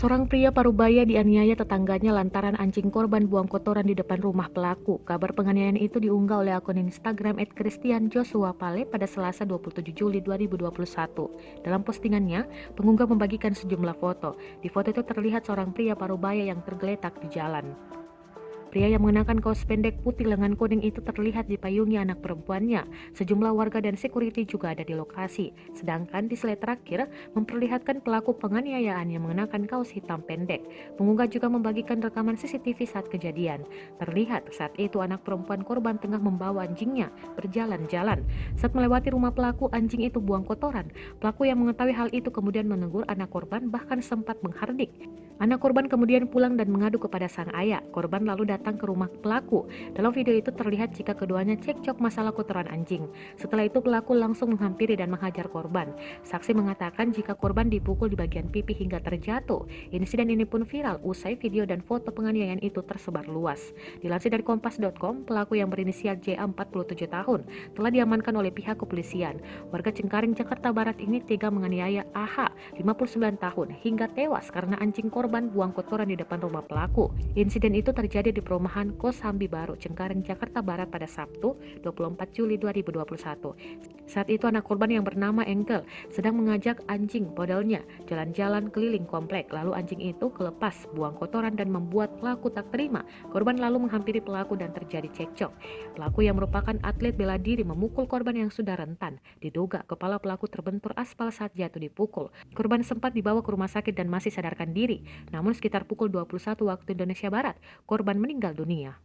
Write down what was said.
Seorang pria parubaya dianiaya tetangganya lantaran anjing korban buang kotoran di depan rumah pelaku. Kabar penganiayaan itu diunggah oleh akun Instagram @christianjosuapale pada Selasa 27 Juli 2021. Dalam postingannya, pengunggah membagikan sejumlah foto. Di foto itu terlihat seorang pria parubaya yang tergeletak di jalan. Pria yang mengenakan kaos pendek putih lengan kuning itu terlihat dipayungi anak perempuannya. Sejumlah warga dan security juga ada di lokasi. Sedangkan di slide terakhir memperlihatkan pelaku penganiayaan yang mengenakan kaos hitam pendek. Pengunggah juga membagikan rekaman CCTV saat kejadian. Terlihat saat itu anak perempuan korban tengah membawa anjingnya berjalan-jalan. Saat melewati rumah pelaku, anjing itu buang kotoran. Pelaku yang mengetahui hal itu kemudian menegur anak korban, bahkan sempat menghardik. Anak korban kemudian pulang dan mengadu kepada sang ayah. Korban lalu datang ke rumah pelaku. Dalam video itu terlihat jika keduanya cekcok masalah kotoran anjing. Setelah itu pelaku langsung menghampiri dan menghajar korban. Saksi mengatakan jika korban dipukul di bagian pipi hingga terjatuh. Insiden ini pun viral usai video dan foto penganiayaan itu tersebar luas. Dilansir dari kompas.com, pelaku yang berinisial JA 47 tahun telah diamankan oleh pihak kepolisian. Warga Cengkareng, Jakarta Barat ini tega menganiaya AH 59 tahun hingga tewas karena anjing korban buang kotoran di depan rumah pelaku. Insiden itu terjadi di perumahan Kosambi Baru, Cengkareng, Jakarta Barat pada Sabtu 24 Juli 2021. Saat itu anak korban yang bernama Engkel sedang mengajak anjing podelnya jalan-jalan keliling komplek. Lalu anjing itu kelepas buang kotoran dan membuat pelaku tak terima. Korban lalu menghampiri pelaku dan terjadi cekcok. Pelaku yang merupakan atlet bela diri memukul korban yang sudah rentan. Diduga kepala pelaku terbentur aspal saat jatuh dipukul. Korban sempat dibawa ke rumah sakit dan masih sadarkan diri. Namun sekitar pukul 21 waktu Indonesia Barat, korban meninggal dunia.